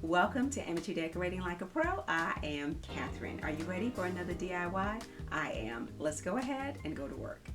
Welcome to Amateur Decorating Like a Pro. I am Catherine. Are you ready for another DIY? I am. Let's go ahead and go to work.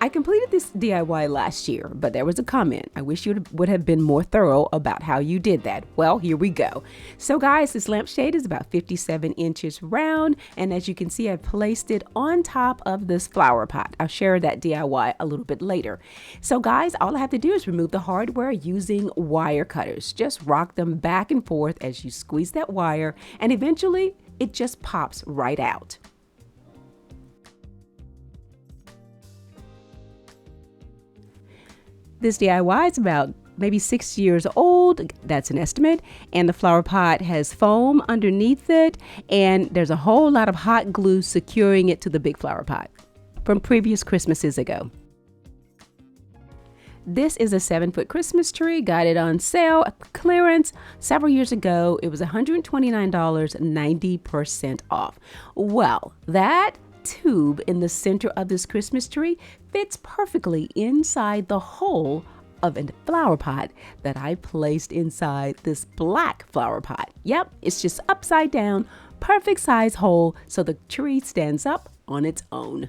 I completed this DIY last year, but there was a comment. I wish you would have been more thorough about how you did that. Well, here we go. So guys, this lampshade is about 57 inches round, and as you can see, I placed it on top of this flower pot. I'll share that DIY a little bit later. So guys, all I have to do is remove the hardware using wire cutters. Just rock them back and forth as you squeeze that wire, and eventually it just pops right out. This DIY is about maybe 6 years old, that's an estimate, and the flower pot has foam underneath it, and there's a whole lot of hot glue securing it to the big flower pot from previous Christmases ago. This is a 7-foot Christmas tree, got it on sale, clearance, several years ago. It was $129, 90% off. Well, that tube in the center of this Christmas tree fits perfectly inside the hole of a flower pot that I placed inside this black flower pot. Yep, it's just upside down, perfect size hole so the tree stands up on its own.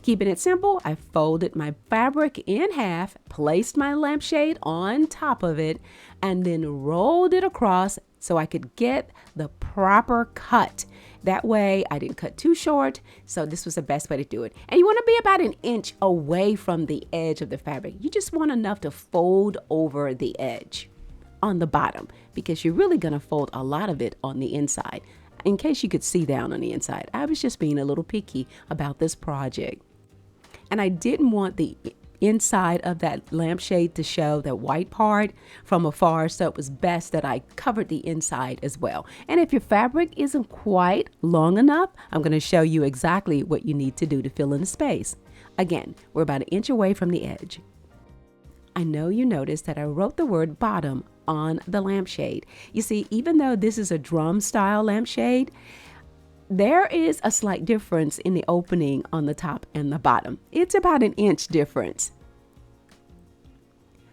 Keeping it simple, I folded my fabric in half, placed my lampshade on top of it, and then rolled it across so I could get the proper cut. That way I didn't cut too short, so this was the best way to do it. And you want to be about an inch away from the edge of the fabric. You just want enough to fold over the edge on the bottom, because you're really going to fold a lot of it on the inside. In case you could see down on the inside, I was just being a little picky about this project. And I didn't want the inside of that lampshade to show that white part from afar, so it was best that I covered the inside as well. And if your fabric isn't quite long enough, I'm going to show you exactly what you need to do to fill in the space. Again, we're about an inch away from the edge. I know you noticed that I wrote the word bottom on the lampshade. You see, even though this is a drum style lampshade, there is a slight difference in the opening on the top and the bottom. It's about an inch difference.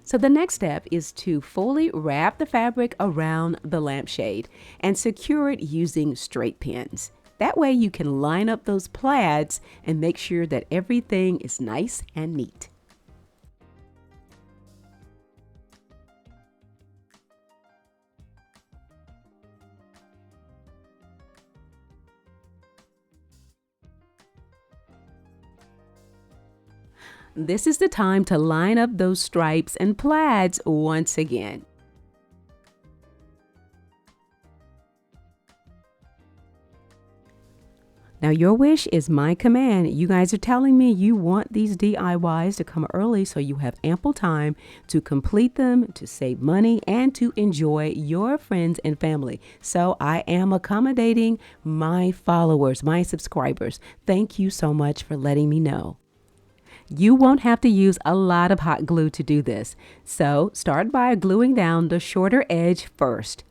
So the next step is to fully wrap the fabric around the lampshade and secure it using straight pins. That way you can line up those plaids and make sure that everything is nice and neat. This is the time to line up those stripes and plaids once again. Now your wish is my command. You guys are telling me you want these DIYs to come early so you have ample time to complete them, to save money, and to enjoy your friends and family. So I am accommodating my followers, my subscribers. Thank you so much for letting me know. You won't have to use a lot of hot glue to do this, so start by gluing down the shorter edge first.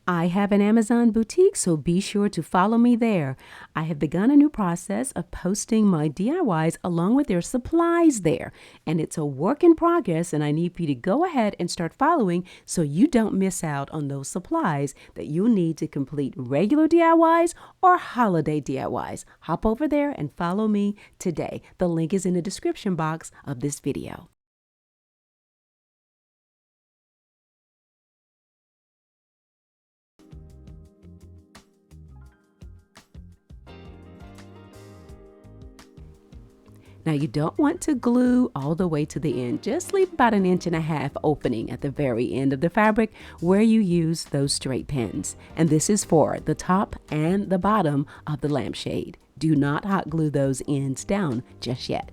I have an Amazon boutique, so be sure to follow me there. I have begun a new process of posting my DIYs along with their supplies there. And it's a work in progress, and I need for you to go ahead and start following so you don't miss out on those supplies that you'll need to complete regular DIYs or holiday DIYs. Hop over there and follow me today. The link is in the description box of this video. Now you don't want to glue all the way to the end. Just leave about 1.5 inches opening at the very end of the fabric where you use those straight pins. And this is for the top and the bottom of the lampshade. Do not hot glue those ends down just yet.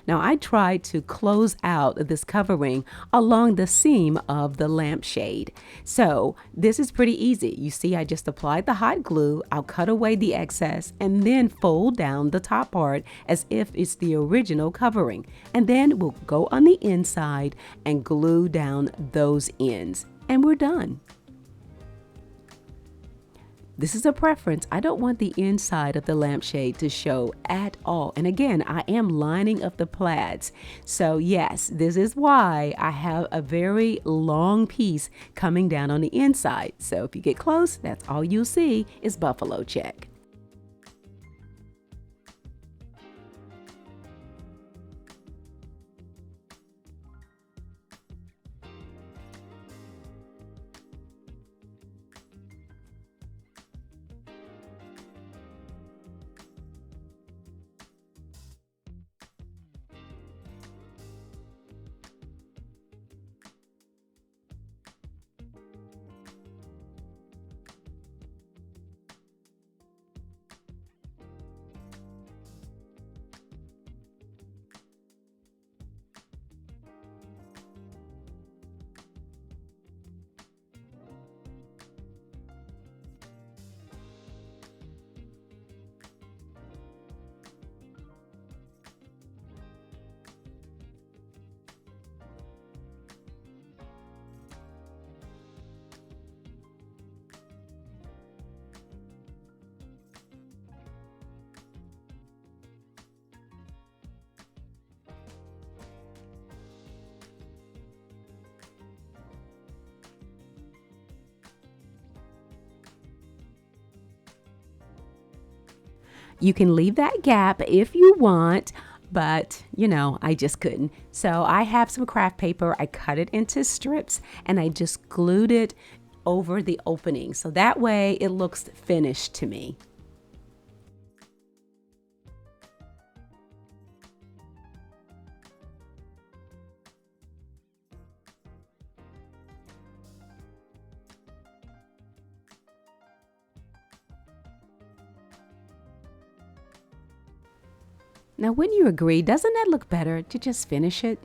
Now I tried to close out this covering along the seam of the lampshade. So this is pretty easy. You see, I just applied the hot glue. I'll cut away the excess and then fold down the top part as if it's the original covering. And then we'll go on the inside and glue down those ends. And we're done. This is a preference. I don't want the inside of the lampshade to show at all. And again, I am lining up the plaids. So yes, this is why I have a very long piece coming down on the inside. So if you get close, that's all you'll see is buffalo check. You can leave that gap if you want, but I just couldn't. So I have some craft paper. I cut it into strips and I just glued it over the opening. So that way it looks finished to me. Now, wouldn't you agree? Doesn't that look better to just finish it?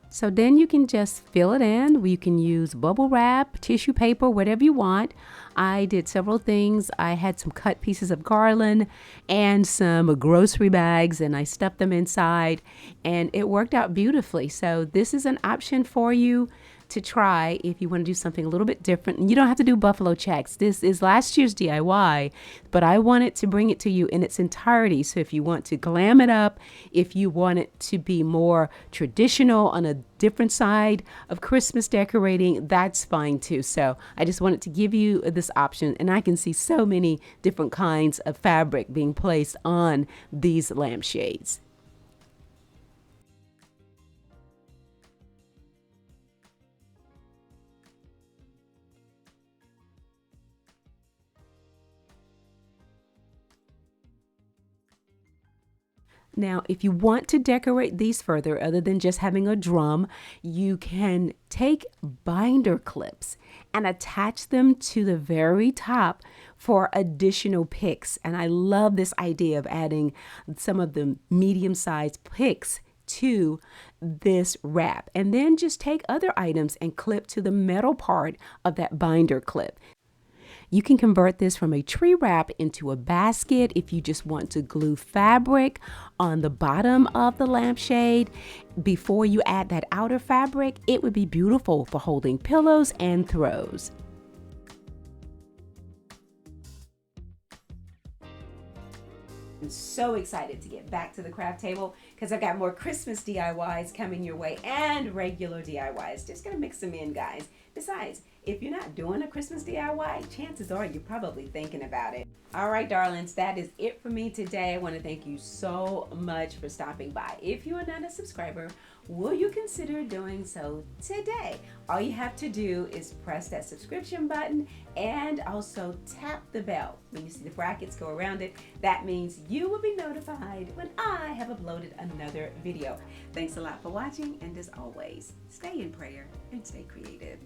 So then you can just fill it in. You can use bubble wrap, tissue paper, whatever you want. I did several things. I had some cut pieces of garland and some grocery bags, and I stuffed them inside, and it worked out beautifully. So this is an option for you to try if you want to do something a little bit different. And you don't have to do buffalo checks. This is last year's DIY, but I wanted to bring it to you in its entirety. So if you want to glam it up, if you want it to be more traditional on a different side of Christmas decorating, that's fine too. So I just wanted to give you this option, and I can see so many different kinds of fabric being placed on these lampshades. Now, if you want to decorate these further, other than just having a drum, you can take binder clips and attach them to the very top for additional picks. And I love this idea of adding some of the medium-sized picks to this wrap. And then just take other items and clip to the metal part of that binder clip. You can convert this from a tree wrap into a basket if you just want to glue fabric on the bottom of the lampshade before you add that outer fabric. It would be beautiful for holding pillows and throws. I'm so excited to get back to the craft table because I've got more Christmas DIYs coming your way and regular DIYs. Just gonna mix them in, guys. Besides, If you're not doing a Christmas DIY, chances are you're probably thinking about it. All right, darlings, that is it for me today. I want to thank you so much for stopping by. If you are not a subscriber, will you consider doing so today? All you have to do is press that subscription button and also tap the bell. When you see the brackets go around it, that means you will be notified when I have uploaded another video. Thanks a lot for watching, and as always, stay in prayer and stay creative.